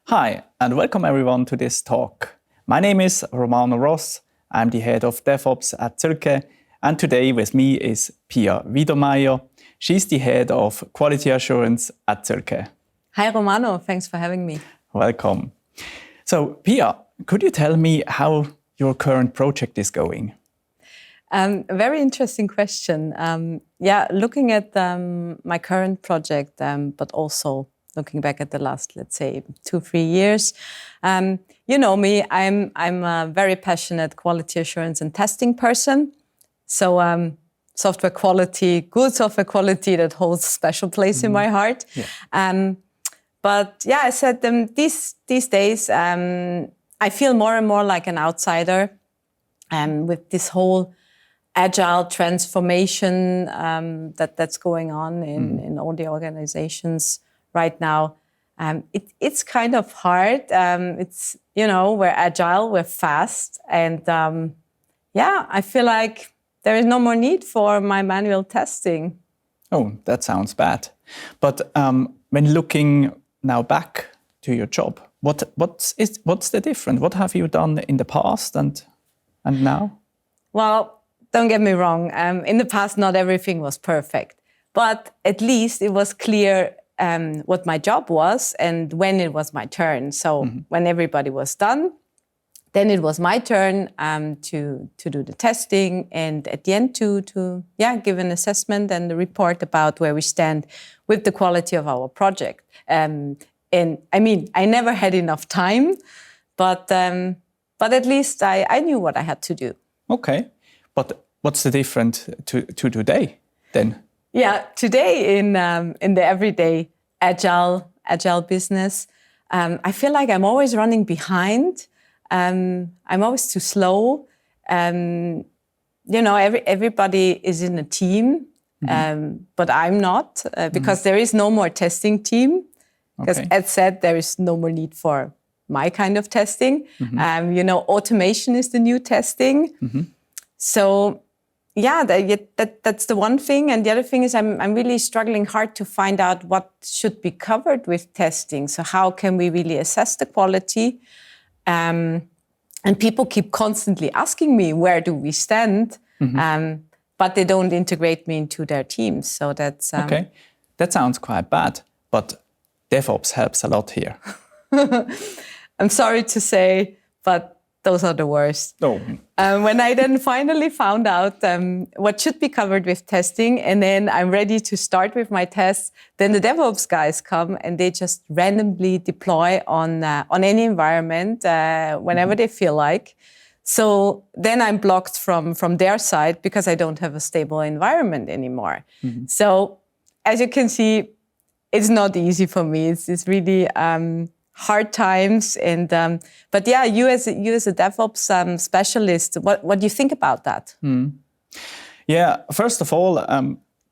Hi, and welcome everyone to this talk. My name is Romano Roth. I'm the head of DevOps at Zürcher, and today with me is Pia Wiedermayer. She's the head of quality assurance at Zürcher. Hi Romano, thanks for having me. Welcome. So Pia, could you tell me how your current project is going? A very interesting question. Looking at my current project, but also looking back at the last, let's say, 2-3 years. You know me, I'm a very passionate quality assurance and testing person. So software quality, good software quality, that holds a special place in my heart. Yeah. I said these days, I feel more and more like an outsider with this whole Agile transformation that's going on in all the organizations right now. It's kind of hard. It's, we're Agile, we're fast. And I feel like there is no more need for my manual testing. Oh, that sounds bad. But when looking now back to your job, what's the difference? What have you done in the past and now? Well, don't get me wrong. In the past, not everything was perfect, but at least it was clear what my job was and when it was my turn. So when everybody was done, then it was my turn to do the testing, and at the end to give an assessment and a report about where we stand with the quality of our project. And I mean, I never had enough time, but at least I knew what I had to do. Okay, but what's the difference to today then? Yeah, today in the everyday agile business, I feel like I'm always running behind. I'm always too slow. Everybody is in a team, but I'm not because there is no more testing team. Because as said, there is no more need for my kind of testing. Automation is the new testing. So, that's the one thing. And the other thing is I'm really struggling hard to find out what should be covered with testing. So how can we really assess the quality? And people keep constantly asking me, where do we stand? But they don't integrate me into their teams. So that's... Okay, that sounds quite bad, but DevOps helps a lot here. I'm sorry to say, but those are the worst. Oh. When I then finally found out what should be covered with testing, and then I'm ready to start with my tests, then the DevOps guys come and they just randomly deploy on any environment whenever they feel like. So then I'm blocked from their side because I don't have a stable environment anymore. So as you can see, it's not easy for me. It's really hard times. And but yeah, you as a DevOps specialist, what do you think about that? Yeah, first of all,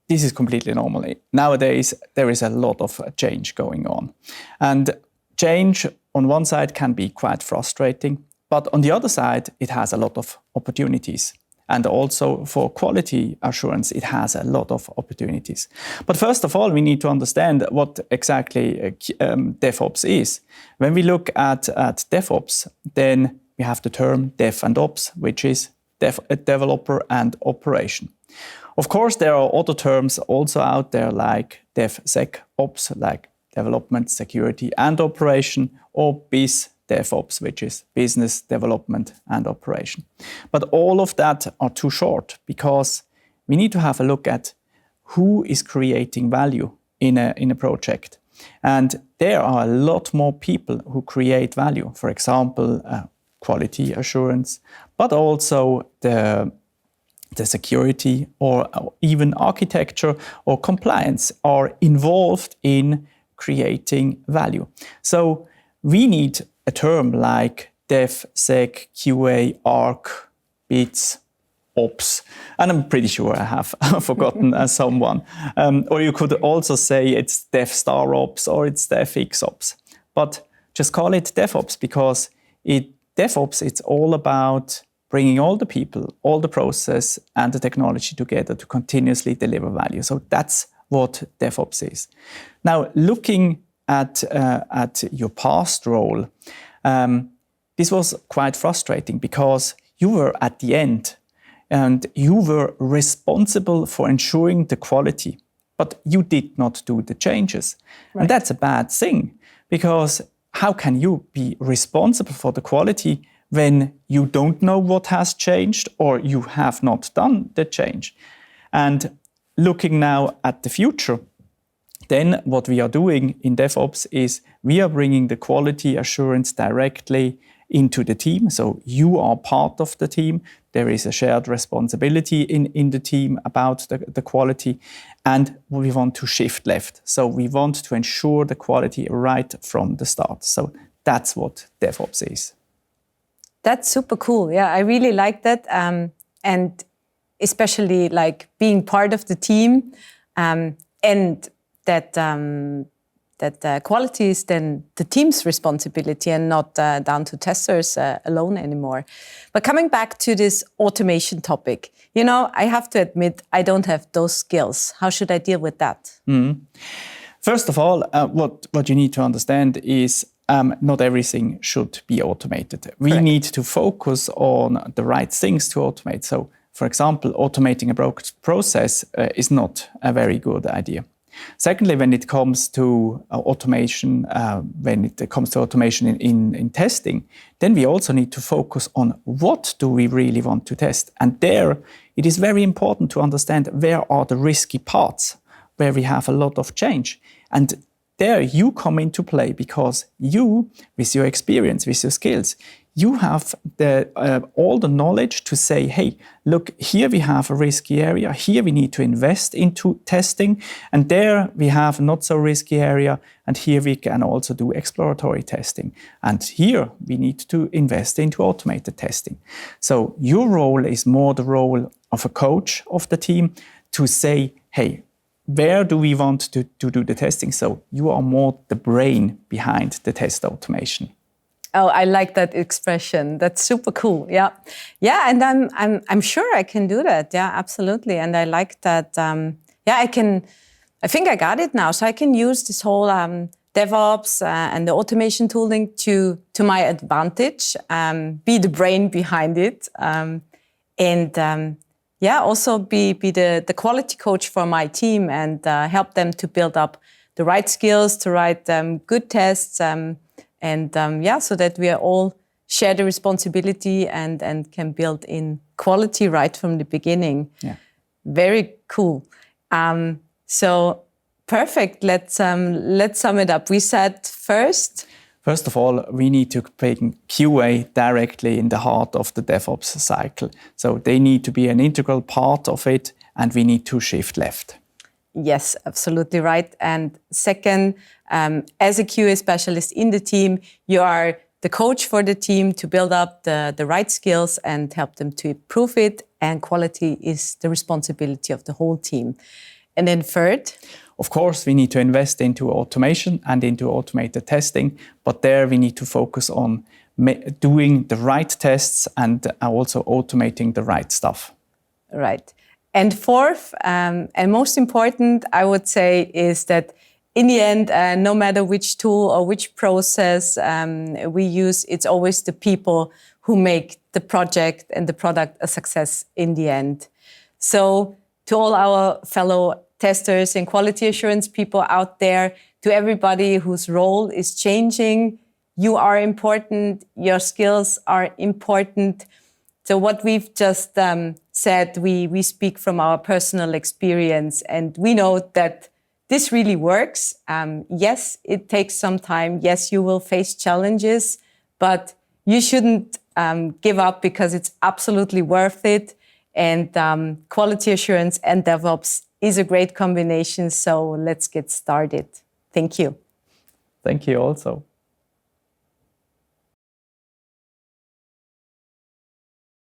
this is completely normal. Nowadays, there is a lot of change going on. And change on one side can be quite frustrating, but on the other side, it has a lot of opportunities. And also for quality assurance, it has a lot of opportunities. But first of all, we need to understand what exactly DevOps is. When we look at DevOps, then we have the term Dev and Ops, which is developer and operation. Of course, there are other terms also out there like DevSecOps, like development, security and operation, or DevOps, which is business development and operation. But all of that are too short because we need to have a look at who is creating value in a project. And there are a lot more people who create value. For example, quality assurance, but also the security or even architecture or compliance are involved in creating value. So we need a term like DevSec, QA, Arc, Bits, Ops, and I'm pretty sure I have forgotten someone. Or you could also say it's DevStarOps or it's DevXOps. But just call it DevOps because DevOps, it's all about bringing all the people, all the process and the technology together to continuously deliver value. So that's what DevOps is. Now, looking at your past role, this was quite frustrating because you were at the end and you were responsible for ensuring the quality, but you did not do the changes. Right. And that's a bad thing, because how can you be responsible for the quality when you don't know what has changed or you have not done the change? And looking now at the future, then what we are doing in DevOps is we are bringing the quality assurance directly into the team. So you are part of the team. There is a shared responsibility in the team about the quality. And we want to shift left. So we want to ensure the quality right from the start. So that's what DevOps is. That's super cool. Yeah, I really like that. And especially like being part of the team, and that quality is then the team's responsibility and not down to testers alone anymore. But coming back to this automation topic, you know, I have to admit, I don't have those skills. How should I deal with that? Mm-hmm. First of all, what you need to understand is not everything should be automated. We Correct. need to focus on the right things to automate. So, for example, automating a broken process is not a very good idea. Secondly, when it comes to automation, in testing, then we also need to focus on what do we really want to test. And there, it is very important to understand where are the risky parts, where we have a lot of change. And there you come into play because you, with your experience, with your skills, you have all the knowledge to say, hey, look, here we have a risky area. Here we need to invest into testing. And there we have a not so risky area. And here we can also do exploratory testing. And here we need to invest into automated testing. So your role is more the role of a coach of the team to say, hey, where do we want to do the testing? So you are more the brain behind the test automation. Oh, I like that expression. That's super cool. Yeah, yeah, and I'm sure I can do that. Yeah, absolutely. And I like that. I think I got it now. So I can use this whole DevOps and the automation tooling to my advantage. Be the brain behind it, also be the quality coach for my team and help them to build up the right skills to write good tests. So that we are all share the responsibility and can build in quality right from the beginning. Yeah. Very cool. So perfect. Let's sum it up. We said first of all, we need to bring QA directly in the heart of the DevOps cycle. So they need to be an integral part of it, and we need to shift left. Yes, absolutely right. And second, as a QA specialist in the team, you are the coach for the team to build up the right skills and help them to improve it. And quality is the responsibility of the whole team. And then third? Of course, we need to invest into automation and into automated testing. But there we need to focus on doing the right tests and also automating the right stuff. Right. And fourth, and most important, I would say, is that in the end, no matter which tool or which process we use, it's always the people who make the project and the product a success in the end. So to all our fellow testers and quality assurance people out there, to everybody whose role is changing, you are important, your skills are important. So what we've just said, we speak from our personal experience, and we know that this really works. Yes, it takes some time. Yes, you will face challenges, but you shouldn't give up because it's absolutely worth it. And quality assurance and DevOps is a great combination. So let's get started. Thank you. Thank you also.